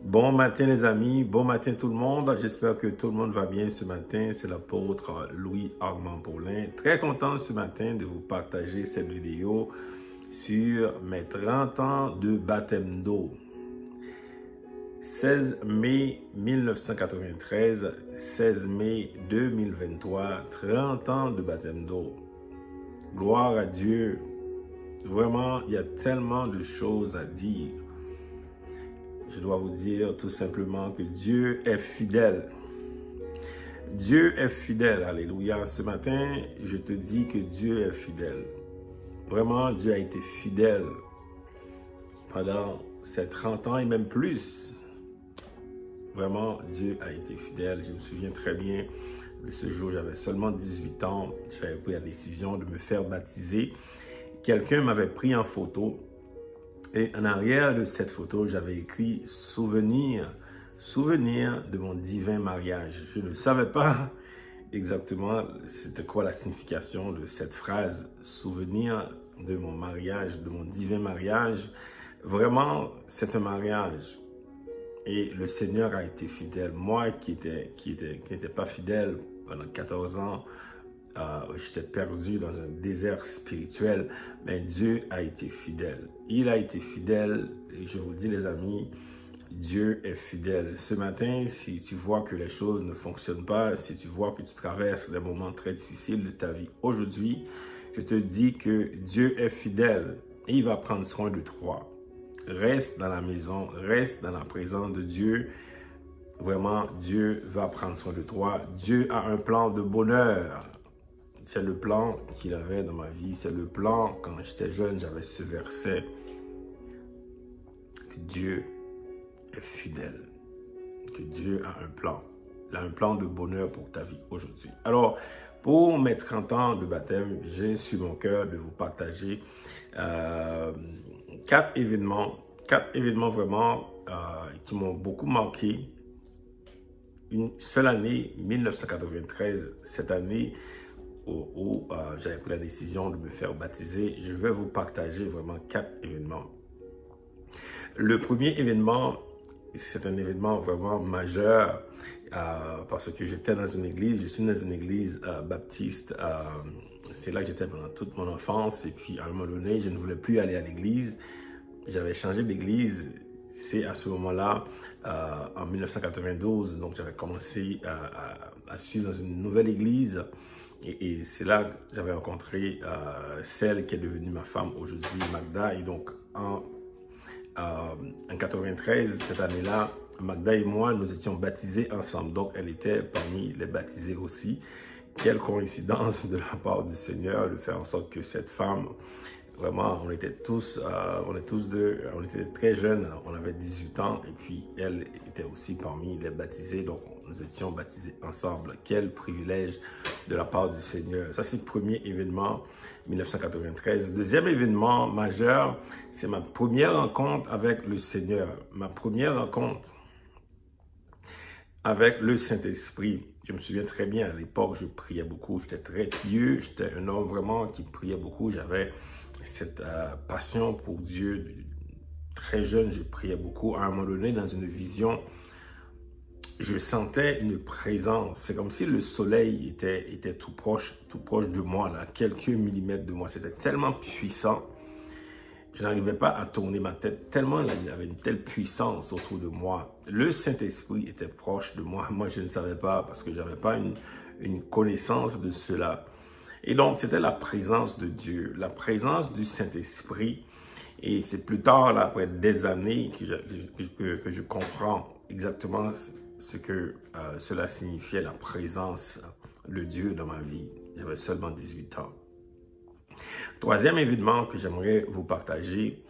Bon matin les amis, bon matin tout le monde. J'espère que tout le monde va bien ce matin. C'est l'apôtre Louis Armand Paulin. Très content ce matin de vous partager cette vidéo sur mes 30 ans de baptême d'eau. 16 mai 1993, 16 mai 2023, 30 ans de baptême d'eau. Gloire à Dieu. Vraiment, il y a tellement de choses à dire. Je dois vous dire tout simplement que Dieu est fidèle. Dieu est fidèle. Alléluia. Ce matin, je te dis que Dieu est fidèle. Vraiment, Dieu a été fidèle pendant ces 30 ans et même plus. Vraiment, Dieu a été fidèle. Je me souviens très bien de ce jour, j'avais seulement 18 ans. J'avais pris la décision de me faire baptiser. Quelqu'un m'avait pris en photo. Et en arrière de cette photo, j'avais écrit « Souvenir, souvenir de mon divin mariage ». Je ne savais pas exactement c'était quoi la signification de cette phrase « Souvenir de mon mariage, de mon divin mariage ». Vraiment, c'est un mariage. Et le Seigneur a été fidèle. Moi qui n'étais pas fidèle pendant 14 ans, j'étais perdu dans un désert spirituel, mais Dieu a été fidèle. Il a été fidèle, et je vous le dis les amis, Dieu est fidèle. Ce matin, si tu vois que les choses ne fonctionnent pas, si tu vois que tu traverses des moments très difficiles de ta vie aujourd'hui, je te dis que Dieu est fidèle et il va prendre soin de toi. Reste dans la maison, reste dans la présence de Dieu. Vraiment, Dieu va prendre soin de toi. Dieu a un plan de bonheur. C'est le plan qu'il avait dans ma vie. C'est le plan, quand j'étais jeune, j'avais ce verset. Que Dieu est fidèle. Que Dieu a un plan. Il a un plan de bonheur pour ta vie aujourd'hui. Alors, pour mes 30 ans de baptême, j'ai sur mon cœur de vous partager 4 événements vraiment qui m'ont beaucoup marqué. Une seule année, 1993, cette année, où j'avais pris la décision de me faire baptiser, je vais vous partager vraiment 4 événements. Le premier événement, c'est un événement vraiment majeur parce que j'étais dans une église, je suis dans une église baptiste. C'est là que j'étais pendant toute mon enfance et puis à un moment donné, je ne voulais plus aller à l'église. J'avais changé d'église. C'est à ce moment-là, en 1992, donc j'avais commencé à suivre dans une nouvelle église. Et c'est là que j'avais rencontré celle qui est devenue ma femme aujourd'hui, Magda. Et donc, en 93, cette année-là, Magda et moi, nous étions baptisés ensemble. Donc, elle était parmi les baptisés aussi. Quelle coïncidence de la part du Seigneur de faire en sorte que cette femme, vraiment, on était très jeunes, on avait 18 ans et puis elle était aussi parmi les baptisés, donc nous étions baptisés ensemble. Quel privilège de la part du Seigneur. Ça, c'est le premier événement, 1993. Deuxième événement majeur, c'est ma première rencontre avec le Seigneur. Ma première rencontre avec le Saint-Esprit. Je me souviens très bien, à l'époque, je priais beaucoup. J'étais très pieux. J'étais un homme vraiment qui priait beaucoup. J'avais cette passion pour Dieu. Très jeune, je priais beaucoup. À un moment donné, dans une vision, je sentais une présence. C'est comme si le soleil était tout proche de moi, là, quelques millimètres de moi. C'était tellement puissant. Je n'arrivais pas à tourner ma tête tellement il y avait une telle puissance autour de moi. Le Saint-Esprit était proche de moi. Moi, je ne savais pas parce que je n'avais pas une connaissance de cela. Et donc, c'était la présence de Dieu, la présence du Saint-Esprit. Et c'est plus tard, là, après des années, que je comprends exactement ce que cela signifiait, la présence de Dieu dans ma vie. J'avais seulement 18 ans. Troisième événement que j'aimerais vous partager,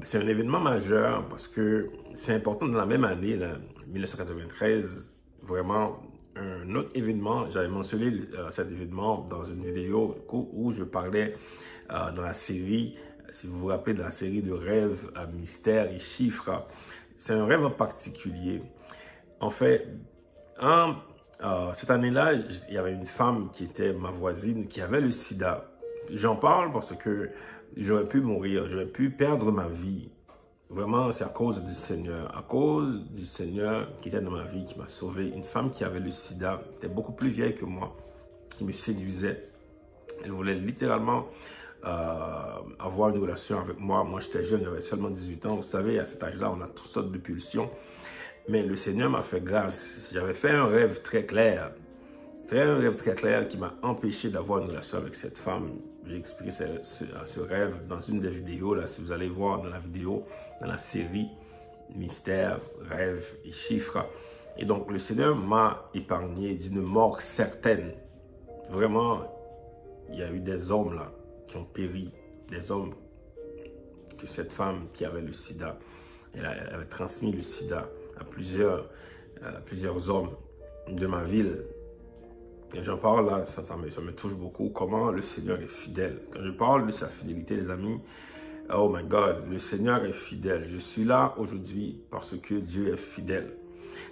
c'est un événement majeur parce que c'est important dans la même année, là, 1993, vraiment un autre événement. J'avais mentionné cet événement dans une vidéo où je parlais dans la série, si vous vous rappelez, dans la série de rêves à mystères et chiffres. C'est un rêve en particulier. En fait, cette année-là, il y avait une femme qui était ma voisine qui avait le sida. J'en parle parce que j'aurais pu mourir, j'aurais pu perdre ma vie. vraiment, c'est à cause du Seigneur. À cause du Seigneur qui était dans ma vie, qui m'a sauvé. Une femme qui avait le sida, était beaucoup plus vieille que moi, qui me séduisait. Elle voulait littéralement avoir une relation avec moi. Moi, j'étais jeune, j'avais seulement 18 ans. Vous savez, à cet âge-là, on a toutes sortes de pulsions. Mais le Seigneur m'a fait grâce. J'avais fait un rêve très clair. Un rêve très clair qui m'a empêché d'avoir une relation avec cette femme. J'ai expliqué ce rêve dans une des vidéos. Là, si vous allez voir dans la vidéo, dans la série Mystère, Rêve et Chiffres. Et donc, le Seigneur m'a épargné d'une mort certaine. Vraiment, il y a eu des hommes là qui ont péri. Des hommes que cette femme qui avait le sida, elle avait transmis le sida à plusieurs hommes de ma ville. Et j'en parle là, ça me touche beaucoup, comment le Seigneur est fidèle. Quand je parle de sa fidélité, les amis, oh my God, le Seigneur est fidèle. Je suis là aujourd'hui parce que Dieu est fidèle.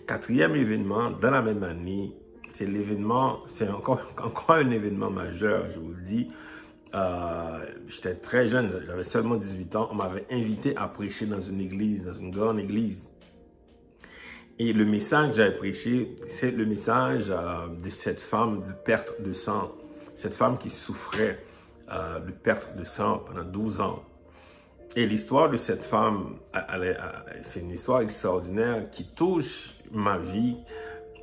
Quatrième événement, dans la même année, c'est l'événement, c'est encore un événement majeur, je vous le dis. J'étais très jeune, j'avais seulement 18 ans. On m'avait invité à prêcher dans une église, dans une grande église. Et le message que j'avais prêché, c'est le message de cette femme de perte de sang. Cette femme qui souffrait de perte de sang pendant 12 ans. Et l'histoire de cette femme, c'est une histoire extraordinaire qui touche ma vie.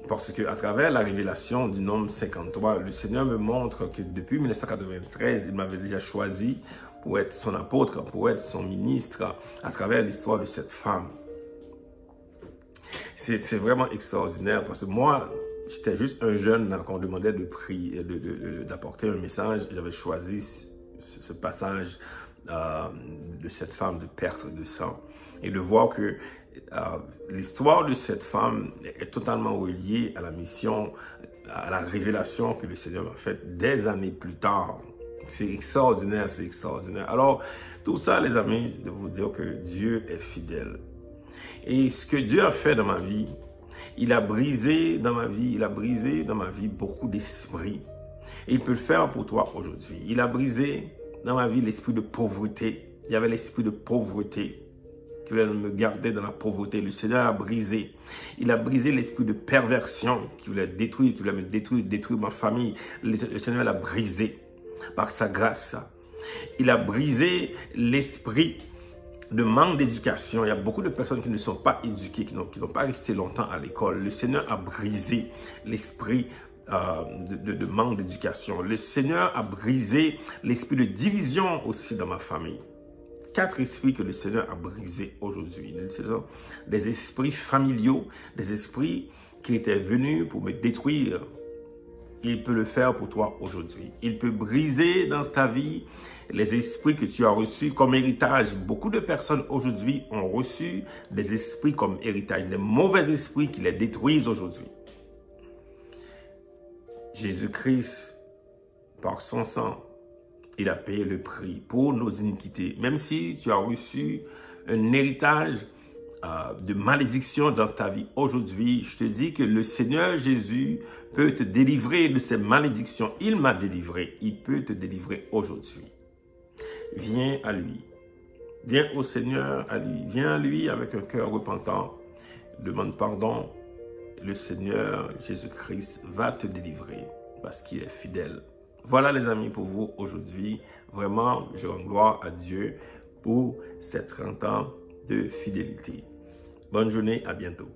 Parce qu'à travers la révélation du nombre 53, le Seigneur me montre que depuis 1993, il m'avait déjà choisi pour être son apôtre, pour être son ministre, à travers l'histoire de cette femme. C'est vraiment extraordinaire parce que moi, j'étais juste un jeune qu'on demandait de prier, d'apporter un message. J'avais choisi ce passage de cette femme de perte de sang et de voir que l'histoire de cette femme est totalement reliée à la mission, à la révélation que le Seigneur m'a faite des années plus tard. C'est extraordinaire, c'est extraordinaire. Alors, tout ça, les amis, de vous dire que Dieu est fidèle. Et ce que Dieu a fait dans ma vie, il a brisé dans ma vie beaucoup d'esprits. Et il peut le faire pour toi aujourd'hui. Il a brisé dans ma vie l'esprit de pauvreté. Il y avait l'esprit de pauvreté qui voulait me garder dans la pauvreté. Le Seigneur a brisé. Il a brisé l'esprit de perversion qui voulait détruire, qui voulait me détruire ma famille. Le Seigneur l'a brisé par sa grâce. Il a brisé l'esprit de manque d'éducation. Il y a beaucoup de personnes qui ne sont pas éduquées, qui n'ont pas resté longtemps à l'école. Le Seigneur a brisé l'esprit de manque d'éducation. Le Seigneur a brisé l'esprit de division aussi dans ma famille. 4 esprits que le Seigneur a brisés aujourd'hui. Des esprits familiaux, des esprits qui étaient venus pour me détruire. Il peut le faire pour toi aujourd'hui. Il peut briser dans ta vie les esprits que tu as reçus comme héritage. Beaucoup de personnes aujourd'hui ont reçu des esprits comme héritage, des mauvais esprits qui les détruisent aujourd'hui. Jésus-Christ, par son sang, il a payé le prix pour nos iniquités. Même si tu as reçu un héritage de malédiction dans ta vie aujourd'hui, je te dis que le Seigneur Jésus peut te délivrer de ces malédictions. Il m'a délivré. Il peut te délivrer aujourd'hui. Viens à lui. Viens au Seigneur, à lui. Viens à lui avec un cœur repentant. Demande pardon. Le Seigneur Jésus-Christ va te délivrer parce qu'il est fidèle. Voilà les amis pour vous aujourd'hui. Vraiment, je rends gloire à Dieu pour ces 30 ans de fidélité. Bonne journée, à bientôt.